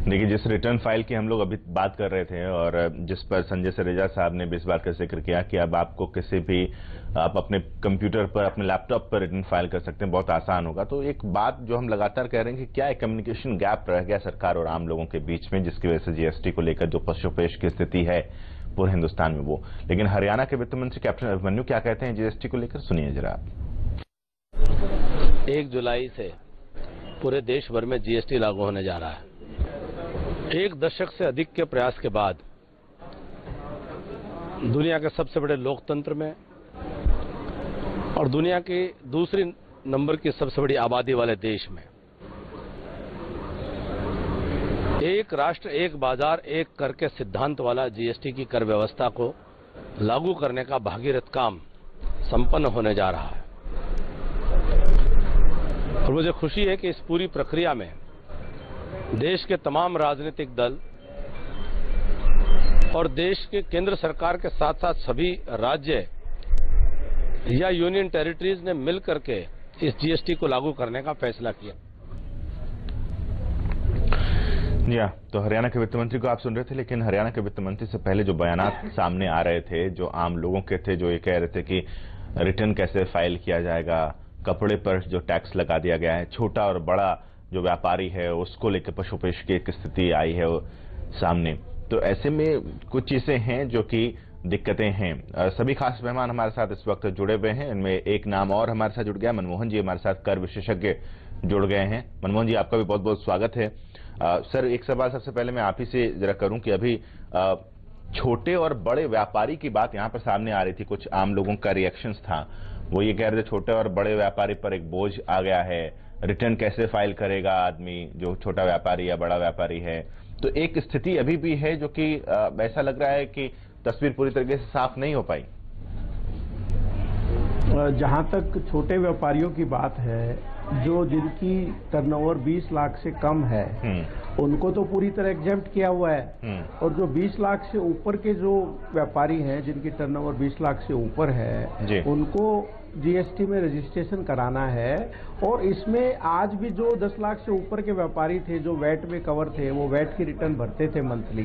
देखिए, जिस रिटर्न फाइल की हम लोग अभी बात कर रहे थे और जिस पर संजय सरेजा साहब ने भी इस बात का जिक्र किया कि अब आपको किसी भी आप अपने कंप्यूटर पर, अपने लैपटॉप पर रिटर्न फाइल कर सकते हैं, बहुत आसान होगा। तो एक बात जो हम लगातार कह रहे हैं कि क्या एक कम्युनिकेशन गैप रह गया सरकार और आम लोगों के बीच में, जिसकी वजह से जीएसटी को लेकर जो पशुपेश की स्थिति है पूरे हिंदुस्तान में वो। लेकिन हरियाणा के वित्त मंत्री कैप्टन अभिमन्यु क्या कहते हैं जीएसटी को लेकर, सुनिए जरा आप।
1 जुलाई से पूरे देश भर में जीएसटी लागू होने जा रहा है। 1 दशक से अधिक के प्रयास के बाद दुनिया के सबसे बड़े लोकतंत्र में और दुनिया की दूसरी नंबर की सबसे बड़ी आबादी वाले देश में एक राष्ट्र, एक बाजार, एक कर के सिद्धांत वाला जीएसटी की कर व्यवस्था को लागू करने का भागीरथ काम संपन्न होने जा रहा है। और मुझे खुशी है कि इस पूरी प्रक्रिया में देश के तमाम राजनीतिक दल और देश के केंद्र सरकार के साथ साथ सभी राज्य या यूनियन टेरिटरीज ने मिलकर के इस जीएसटी को लागू करने का फैसला किया।
तो हरियाणा के वित्त मंत्री को आप सुन रहे थे, लेकिन हरियाणा के वित्त मंत्री से पहले जो बयानात सामने आ रहे थे, जो आम लोगों के थे, जो ये कह रहे थे कि रिटर्न कैसे फाइल किया जाएगा, कपड़े पर जो टैक्स लगा दिया गया है, छोटा और बड़ा जो व्यापारी है उसको लेकर पशुपेश की एक स्थिति आई है वो सामने। तो ऐसे में कुछ चीजें हैं जो कि दिक्कतें हैं। सभी खास मेहमान हमारे साथ इस वक्त जुड़े हुए हैं। इनमें एक नाम और हमारे साथ जुड़ गया, मनमोहन जी हमारे साथ कर विशेषज्ञ जुड़ गए हैं। मनमोहन जी, आपका भी बहुत बहुत स्वागत है। सर, एक सवाल सबसे पहले मैं आप ही से जरा करूं कि अभी छोटे और बड़े व्यापारी की बात यहां पर सामने आ रही थी, कुछ आम लोगों का रिएक्शंस था, वो ये कह रहे थे छोटे और बड़े व्यापारी पर एक बोझ आ गया है, रिटर्न कैसे फाइल करेगा आदमी जो छोटा व्यापारी या बड़ा व्यापारी है। तो एक स्थिति अभी भी है जो कि ऐसा लग रहा है कि तस्वीर पूरी तरीके से साफ नहीं हो पाई।
जहां तक छोटे व्यापारियों की बात है, जो जिनकी टर्नओवर 20 लाख से कम है उनको तो पूरी तरह एग्जेम्प्ट किया हुआ है, और जो 20 लाख से ऊपर के जो व्यापारी हैं जिनकी टर्नओवर 20 लाख से ऊपर है उनको जीएसटी में रजिस्ट्रेशन कराना है। और इसमें आज भी जो 10 लाख से ऊपर के व्यापारी थे जो वैट में कवर थे, वो वैट की रिटर्न भरते थे मंथली,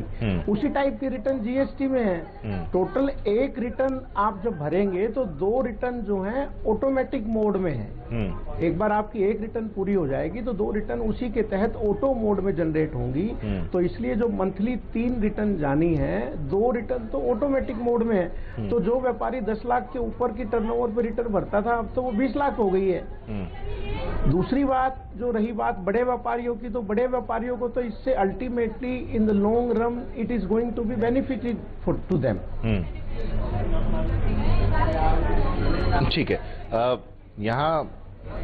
उसी टाइप की रिटर्न जीएसटी में है। टोटल एक रिटर्न आप जब भरेंगे तो 2 रिटर्न जो हैं ऑटोमेटिक मोड में है। एक बार आपकी एक रिटर्न पूरी हो जाएगी तो 2 रिटर्न उसी के तहत ऑटो मोड में जनरेट होंगी। तो इसलिए जो मंथली 3 रिटर्न जानी है, 2 रिटर्न तो ऑटोमेटिक मोड में है। तो जो व्यापारी 10 लाख के ऊपर की टर्नओवर पर रिटर्न भरता था, अब तो वो 20 लाख हो गई है। दूसरी बात जो रही बात बड़े व्यापारियों की, तो बड़े व्यापारियों को तो इससे ultimately in the long run it is going to be benefited for to them.
ठीक है, यहाँ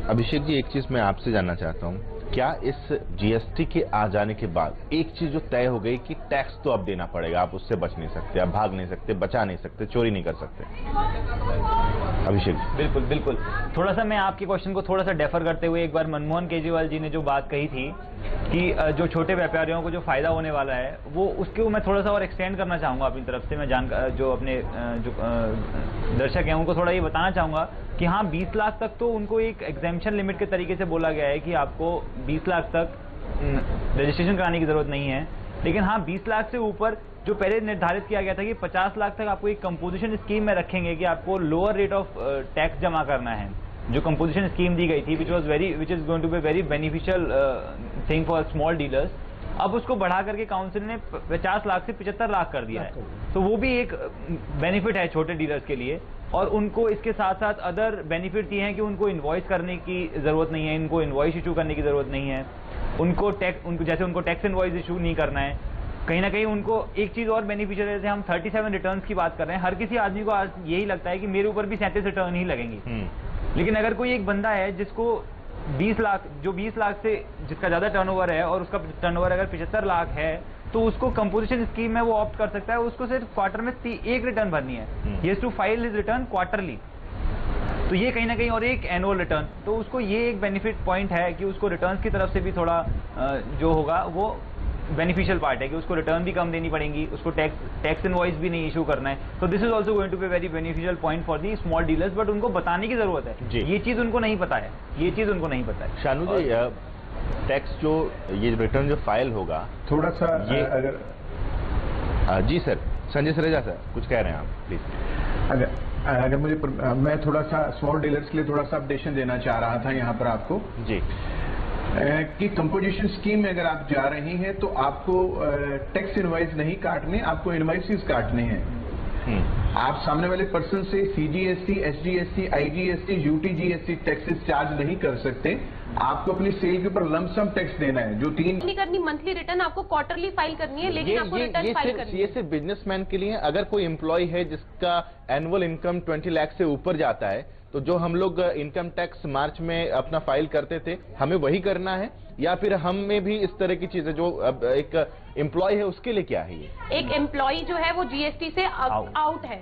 अभिषेक जी एक चीज मैं आपसे जानना चाहता हूँ, क्या इस जीएसटी के आ जाने के बाद एक चीज जो तय हो गई कि टैक्स तो अब देना पड़ेगा, आप उससे बच नहीं सकते, आप भाग नहीं सकते, बचा नहीं सकते, चोरी नहीं कर सकते। अभिषेक जी।
बिल्कुल। थोड़ा सा मैं आपके क्वेश्चन को थोड़ा सा डेफर करते हुए एक बार मनमोहन केजरीवाल जी ने जो बात कही थी कि जो छोटे व्यापारियों को जो फायदा होने वाला है वो उसके मैं थोड़ा सा और एक्सटेंड करना चाहूँगा अपनी तरफ से। मैं जो अपने जो दर्शक हैं उनको थोड़ा ये बताना चाहूँगा कि हाँ 20 लाख तक तो उनको एक एग्जेम्पशन लिमिट के तरीके से बोला गया है कि आपको 20 लाख तक रजिस्ट्रेशन कराने की जरूरत नहीं है। लेकिन हाँ 20 लाख से ऊपर जो पहले निर्धारित किया गया था कि 50 लाख तक आपको एक कंपोजिशन स्कीम में रखेंगे कि आपको लोअर रेट ऑफ टैक्स जमा करना है। जो कंपोजिशन स्कीम दी गई थी which is going to be very beneficial thing for small dealers, अब उसको बढ़ा करके काउंसिल ने 50 लाख से 75 लाख कर दिया है। तो वो भी एक बेनिफिट है छोटे डीलर्स के लिए। और उनको इसके साथ साथ अदर बेनिफिट ये हैं कि उनको इनवॉइस करने की जरूरत नहीं है, इनको इनवॉइस इशू करने की जरूरत नहीं है, उनको टैक्स इनवॉइस इशू नहीं करना है। कहीं ना कहीं उनको एक चीज और बेनिफिशियल है, जैसे हम 37 रिटर्न्स की बात कर रहे हैं, हर किसी आदमी को आज यही लगता है कि मेरे ऊपर भी 37 रिटर्न ही लगेंगी। लेकिन अगर कोई एक बंदा है जिसको 20 लाख से जिसका ज्यादा टर्नओवर है और उसका टर्नओवर अगर 75 लाख है तो उसको कंपोजिशन स्कीम में वो ऑप्ट कर सकता है। उसको सिर्फ क्वार्टर में एक रिटर्न भरनी है, he has to file his return quarterly. तो ये कहीं ना कहीं और एक एनुअल रिटर्न, तो उसको ये एक बेनिफिट पॉइंट है कि उसको रिटर्न्स की तरफ से भी थोड़ा जो होगा वो बेनिफिशियल पार्ट है कि उसको रिटर्न भी कम देनी पड़ेंगी, उसको टैक्स इनवॉइस भी नहीं इशू करना है। तो this is also going to be very beneficial point for the small dealers, but उनको बताने की जरूरत है। ये चीज उनको नहीं पता है,
शानू जी टैक्स जो ये रिटर्न जो फाइल होगा
थोड़ा सा
ये
अगर
जी सर, संजय सरेजा सर कुछ कह रहे हैं आप प्लीज।
अगर मैं थोड़ा सा स्मॉल डीलर्स के लिए थोड़ा सा अपडेशन देना चाह रहा था यहाँ पर आपको
जी
कि कंपोजिशन स्कीम में अगर आप जा रही हैं तो आपको टैक्स इनवॉइस नहीं काटने, आपको इनवॉइसेस काटने हैं। आप सामने वाले पर्सन से CGST, SGST, IGST, UTGST taxes charge नहीं कर सकते। आपको अपनी सेल के ऊपर लमसम टैक्स देना है। जो नहीं
करनी मंथली रिटर्न आपको क्वार्टरली फाइल करनी है, लेकिन आपको रिटर्न फाइल करनी है।
ये सिर्फ बिजनेसमैन के लिए। अगर कोई एम्प्लॉय है जिसका एनुअल इनकम 20 लाख से ऊपर जाता है तो जो हम लोग इनकम टैक्स मार्च में अपना फाइल करते थे हमें वही करना है, या फिर हमें भी इस तरह की चीजें जो एक एम्प्लॉय है उसके लिए क्या है? ये एक
एम्प्लॉय जो है वो जीएसटी से आउट है,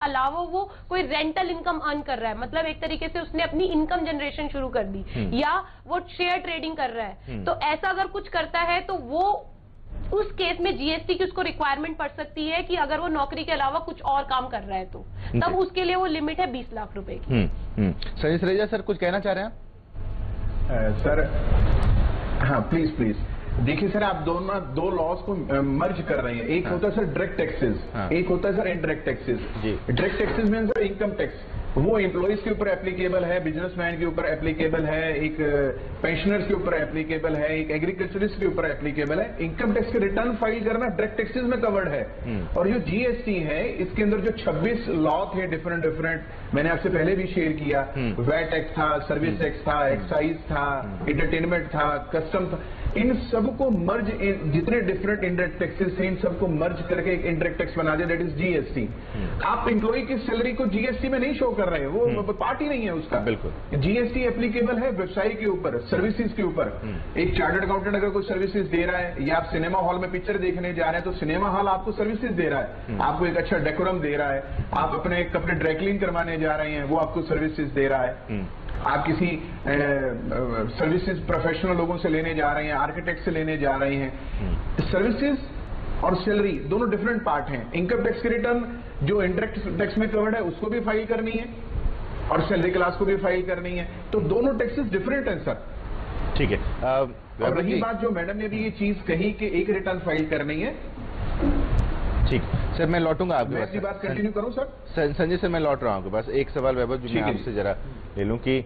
अलावा वो कोई रेंटल इनकम अर्न कर रहा है, मतलब एक तरीके से उसने अपनी इनकम जनरेशन शुरू कर दी, या वो शेयर ट्रेडिंग कर रहा है, तो ऐसा अगर कुछ करता है तो वो उस केस में जीएसटी की उसको रिक्वायरमेंट पड़ सकती है कि अगर वो नौकरी के अलावा कुछ और काम कर रहा है तो तब उसके लिए वो लिमिट है 20 लाख रुपए की।
संजय सरेजा सर कुछ कहना चाह रहे हैं?
सर हाँ प्लीज देखिए सर, आप दो लॉज को मर्ज कर रहे हैं। एक होता है सर डायरेक्ट टैक्सेस, एक होता है sir indirect taxes. Direct taxes में सर इनकम टैक्स वो एम्प्लॉइज के ऊपर एप्लीकेबल है, बिजनेसमैन के ऊपर एप्लीकेबल है, एक पेंशनर्स के ऊपर एप्लीकेबल है, एक एग्रीकल्चरिस्ट के ऊपर एप्लीकेबल है। इनकम टैक्स के रिटर्न फाइल करना डायरेक्ट टैक्सेस में कवर्ड है। और जो जीएसटी है इसके अंदर जो 26 लॉ थे डिफरेंट, मैंने आपसे पहले भी शेयर किया, वैट टैक्स था, सर्विस टैक्स था, एक्साइज था, एंटरटेनमेंट था, कस्टम था, इन सबको मर्ज, जितने डिफरेंट इनडायरेक्ट टैक्सेस थे इन सबको मर्ज करके एक इनडायरेक्ट टैक्स बना दिया, दैट इज जीएसटी। आप एम्प्लॉय की सैलरी को जीएसटी में नहीं शो कर रहे हैं, वो पार्ट ही नहीं है उसका।
बिल्कुल
जीएसटी एप्लीकेबल है व्यवसाय के ऊपर, सर्विसेज के ऊपर। एक चार्टर्ड अकाउंटेंट अगर कोई सर्विसेज दे रहा है, या आप सिनेमा हॉल में पिक्चर देखने जा रहे हैं तो सिनेमा हॉल आपको सर्विसेज दे रहा है, आपको एक अच्छा डेकोरम दे रहा है। आप अपने कपड़े ड्राई क्लीन करवाने जा रहे हैं, वो आपको सर्विसेज दे रहा है। आप किसी सर्विसेज प्रोफेशनल लोगों से लेने जा रहे हैं, आर्किटेक्ट से लेने जा रहे हैं। सर्विसेज और सैलरी दोनों डिफरेंट पार्ट हैं। इनकम टैक्स की रिटर्न जो इनडायरेक्ट टैक्स में कवर्ड है उसको भी फाइल करनी है और सैलरी क्लास को भी फाइल करनी है, तो दोनों टैक्सेस डिफरेंट हैं सर।
ठीक है।
और रही बात जो मैडम ने भी ये चीज कही कि एक रिटर्न फाइल करनी है,
ठीक सर, मैं लौटूंगा आपके पास।
मैं बात कंटिन्यू करूं सर?
संजय सर मैं लौट रहा हूँ आपके पास। एक सवाल वैभव जी मैं आपसे जरा ले लूं कि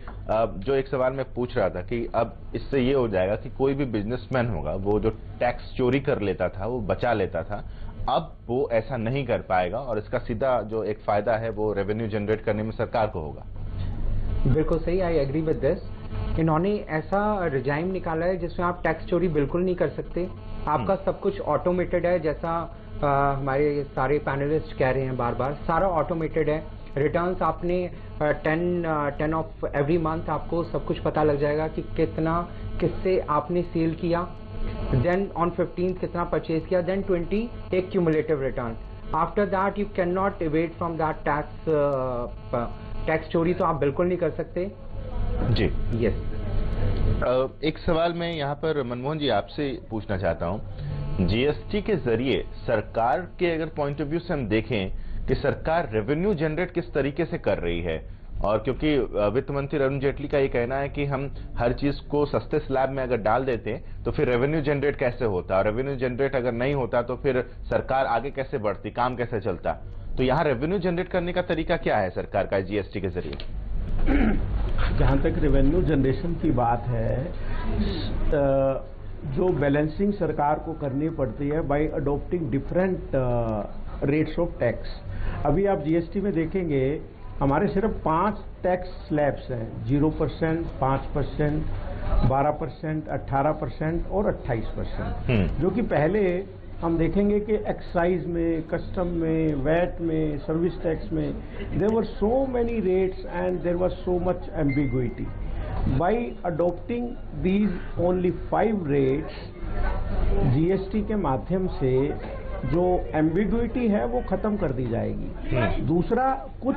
जो एक सवाल मैं पूछ रहा था कि अब इससे ये हो जाएगा कि कोई भी बिजनेसमैन होगा वो जो टैक्स चोरी कर लेता था, वो बचा लेता था, अब वो ऐसा नहीं कर पाएगा और इसका सीधा जो एक फायदा है वो रेवेन्यू जनरेट करने में सरकार को होगा।
बिल्कुल सही, आई एग्री विद दिस। इन्होंने ऐसा रिजाइम निकाला है जिसमें आप टैक्स चोरी बिल्कुल नहीं कर सकते, आपका सब कुछ ऑटोमेटेड है। जैसा हमारे सारे पैनलिस्ट कह रहे हैं बार बार, सारा ऑटोमेटेड है। रिटर्न्स आपने 10 ऑफ एवरी मंथ आपको सब कुछ पता लग जाएगा कि कितना किससे आपने सेल किया, देन ऑन 15th कितना परचेज किया, देन 20 एक cumulative return. After that you can not evade from that tax. Tax चोरी तो आप बिल्कुल नहीं कर सकते।
जी
यस।
एक सवाल मैं यहाँ पर मनमोहन जी आपसे पूछना चाहता हूँ, जीएसटी के जरिए सरकार के अगर पॉइंट ऑफ व्यू से हम देखें कि सरकार रेवेन्यू जनरेट किस तरीके से कर रही है, और क्योंकि वित्त मंत्री अरुण जेटली का ये कहना है कि हम हर चीज को सस्ते स्लैब में अगर डाल देते हैं तो फिर रेवेन्यू जनरेट कैसे होता, और रेवेन्यू जनरेट अगर नहीं होता तो फिर सरकार आगे कैसे बढ़ती, काम कैसे चलता। तो यहाँ रेवेन्यू जनरेट करने का तरीका क्या है सरकार का जीएसटी के जरिए?
जहाँ तक रेवेन्यू जनरेशन की बात है, जो बैलेंसिंग सरकार को करनी पड़ती है bye adopting different rates of tax. अभी आप जीएसटी में देखेंगे हमारे सिर्फ 5 टैक्स स्लैब्स हैं, 0%, 5%, 12%, 18% और 28%, जो कि पहले हम देखेंगे कि एक्साइज में, कस्टम में, वैट में, सर्विस टैक्स में there were so many rates and there was so much ambiguity. By adopting these only 5 rates, GST के माध्यम से जो एम्बिग्विटी है वो खत्म कर दी जाएगी। दूसरा, कुछ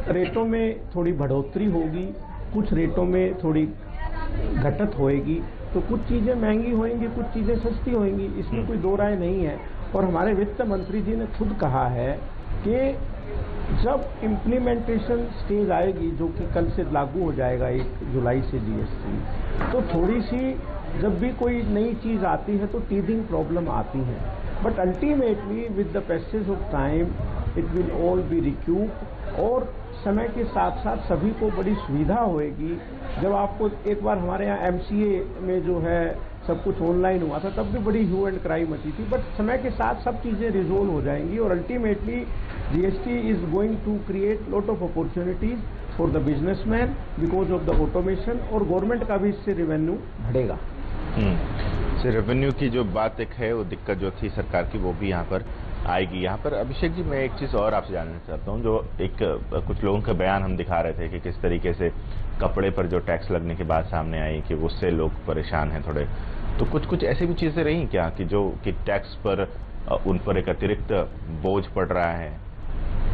रेटों में थोड़ी बढ़ोतरी होगी, कुछ रेटों में थोड़ी घटत होएगी, तो कुछ चीजें महंगी होंगी, कुछ चीजें सस्ती होंगी, इसमें कोई दो राय नहीं है। और हमारे वित्त मंत्री जी ने खुद कहा है कि जब इम्प्लीमेंटेशन स्टेज आएगी, जो कि कल से लागू हो जाएगा 1 जुलाई से जीएसटी, तो थोड़ी सी जब भी कोई नई चीज आती है तो टीदिंग प्रॉब्लम आती है, but ultimately with the passage of time it will all be recouped, और समय के साथ साथ सभी को बड़ी सुविधा होएगी। जब आपको एक बार हमारे यहाँ एमसीए में जो है सब कुछ ऑनलाइन हुआ था, तब भी बड़ी ह्यू एंड क्राई मची थी, बट समय के साथ सब चीजें रिजोल्व हो जाएंगी, और ultimately GST is going to create lot of opportunities for the businessman because of the automation, और गवर्नमेंट का भी इससे रेवेन्यू बढ़ेगा।
रेवेन्यू की जो बात एक है, वो दिक्कत जो थी सरकार की, वो भी यहाँ पर आएगी। यहाँ पर अभिषेक जी, मैं एक चीज और आपसे जानना चाहता हूँ, जो कुछ लोगों का बयान हम दिखा रहे थे कि किस तरीके से कपड़े पर जो टैक्स लगने के बाद सामने आई कि उससे लोग परेशान हैं थोड़े, तो कुछ ऐसी भी चीजें रही क्या कि जो कि टैक्स पर उन पर एक अतिरिक्त बोझ पड़ रहा है,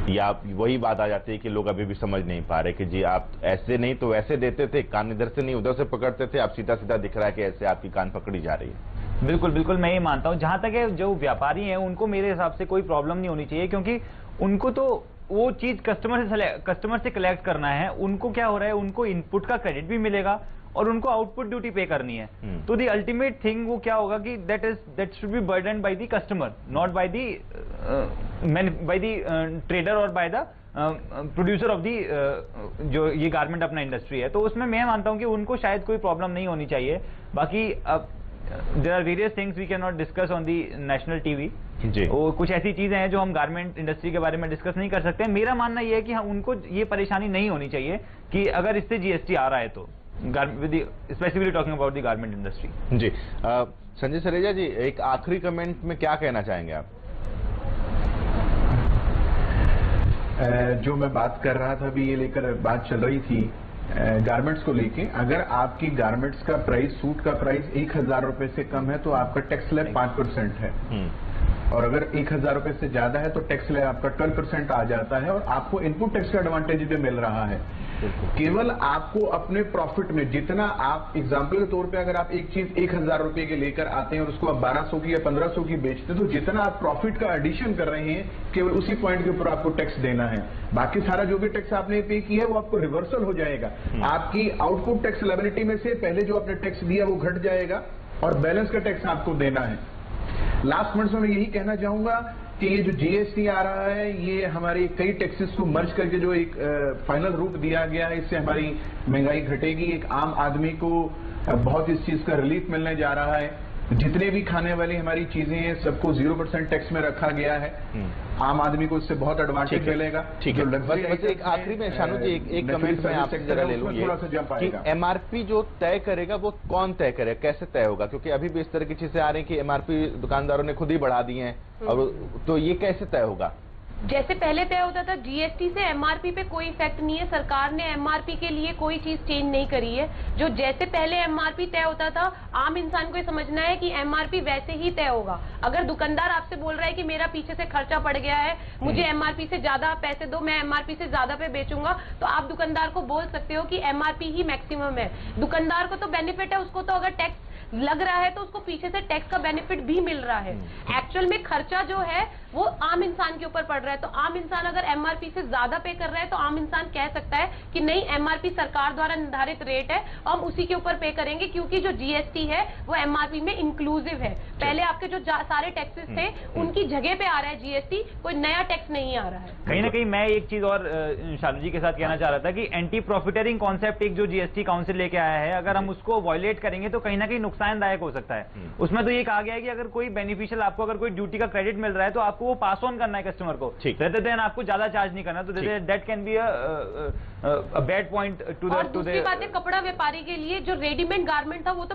या वही बात आ जाती है कि लोग अभी भी समझ नहीं पा रहे कि जी आप ऐसे नहीं तो वैसे देते थे, कान इधर से नहीं उधर से पकड़ते थे, आप सीधा सीधा दिख रहा है कि ऐसे आपकी कान पकड़ी जा रही है।
बिल्कुल बिल्कुल, मैं ये मानता हूँ। जहां तक है जो व्यापारी हैं उनको मेरे हिसाब से कोई प्रॉब्लम नहीं होनी चाहिए, क्योंकि उनको तो वो चीज कस्टमर से कलेक्ट करना है। उनको क्या हो रहा है, उनको इनपुट का क्रेडिट भी मिलेगा और उनको आउटपुट ड्यूटी पे करनी है। तो दी अल्टीमेट थिंग वो क्या होगा कि that should be burden by the customer, not by the trader or by the producer of the जो ये गारमेंट अपना इंडस्ट्री है। तो उसमें मैं मानता हूं कि उनको शायद कोई प्रॉब्लम नहीं होनी चाहिए। बाकी अब there are various things we can not discuss on the national TV. और कुछ ऐसी चीजें हैं जो हम गारमेंट इंडस्ट्री के बारे में डिस्कस नहीं कर सकते। मेरा मानना यह है कि उनको ये परेशानी नहीं होनी चाहिए कि अगर इससे जीएसटी आ रहा है तो, specifically talking about the garment industry.
जी संजय सरेजा जी, एक आखिरी कमेंट में क्या कहना चाहेंगे आप?
जो मैं बात कर रहा था अभी, ये लेकर बात चल रही थी गारमेंट्स को लेके, अगर आपकी गारमेंट्स का प्राइस, सूट का प्राइस 1000 रुपए से कम है तो आपका टैक्स स्लैब 5% है, और अगर 1000 रुपए से ज्यादा है तो टैक्स स्लैब आपका 12% आ जाता है, और आपको इनपुट टैक्स का एडवांटेज भी मिल रहा है। केवल आपको अपने प्रॉफिट में जितना आप, एग्जाम्पल के तौर पे अगर आप एक चीज 1000 रुपए के लेकर आते हैं और उसको आप 1200 की या 1500 की बेचते हैं, तो जितना आप प्रॉफिट का एडिशन कर रहे हैं केवल उसी पॉइंट के ऊपर आपको टैक्स देना है। बाकी सारा जो भी टैक्स आपने पे किया है वो आपको रिवर्सल हो जाएगा। आपकी आउटपुट टैक्स लायबिलिटी में से पहले जो आपने टैक्स दिया वो घट जाएगा और बैलेंस का टैक्स आपको देना है। लास्ट मिनट में मैं यही कहना चाहूंगा कि ये जो जीएसटी आ रहा है, ये हमारी कई टैक्सेस को मर्ज करके जो एक फाइनल रूप दिया गया है, इससे हमारी महंगाई घटेगी। एक आम आदमी को बहुत इस चीज का रिलीफ मिलने जा रहा है। जितने भी खाने वाली हमारी चीजें हैं सबको 0% टैक्स में रखा गया है। आम आदमी को इससे बहुत एडवांटेज मिलेगा।
ठीक है, बस एक आखिरी में शानू जी एक कमेंट में आपसे जरा ले लूं, थोड़ा सा जंप आएगा। एमआरपी जो तय करेगा वो कौन तय करेगा, कैसे तय होगा? क्योंकि अभी भी इस तरह की चीजें आ रही हैं कि एमआरपी दुकानदारों ने खुद ही बढ़ा दी हैं, और तो ये कैसे तय होगा?
जैसे पहले तय होता था, जीएसटी से एमआरपी पे कोई इफेक्ट नहीं है। सरकार ने एमआरपी के लिए कोई चीज चेंज नहीं करी है। जो जैसे पहले एमआरपी तय होता था, आम इंसान को ये समझना है कि एमआरपी वैसे ही तय होगा। अगर दुकानदार आपसे बोल रहा है कि मेरा पीछे से खर्चा पड़ गया है, मुझे एमआरपी से ज्यादा पैसे दो, मैं एमआरपी से ज्यादा पे बेचूंगा, तो आप दुकानदार को बोल सकते हो कि एमआरपी ही मैक्सिमम है। दुकानदार को तो बेनिफिट है, उसको तो अगर टैक्स लग रहा है तो उसको पीछे से टैक्स का बेनिफिट भी मिल रहा है। एक्चुअल में खर्चा जो है वो आम इंसान के ऊपर पड़ रहा है। तो आम इंसान अगर एमआरपी से ज्यादा पे कर रहा है तो आम इंसान कह सकता है कि नहीं, एमआरपी सरकार द्वारा निर्धारित रेट है और हम उसी के ऊपर पे करेंगे, क्योंकि जो जीएसटी है वो एमआरपी में इंक्लूसिव है। पहले आपके जो सारे टैक्सेस थे उनकी जगह पे आ रहा है जीएसटी, कोई नया टैक्स नहीं आ रहा है।
कहीं ना कहीं मैं एक चीज और शालू जी के साथ कहना चाह रहा था कि एंटी प्रॉफिटरिंग कॉन्सेप्ट एक जो जीएसटी काउंसिल लेके आया है, अगर हम उसको वॉयलेट करेंगे तो कहीं ना कहीं नुकसानदायक हो सकता है। उसमें तो ये कहा गया है कि अगर कोई बेनिफिशियल, आपको अगर कोई ड्यूटी का क्रेडिट मिल रहा है तो आपको वो पास ऑन करना है कस्टमर को, रेदर देन आपको ज्यादा चार्ज नहीं करना। तो that can be a bad point two the.
और दूसरी बात है, कपड़ा व्यापारी के लिए जो रेडीमेड गारमेंट था वो तो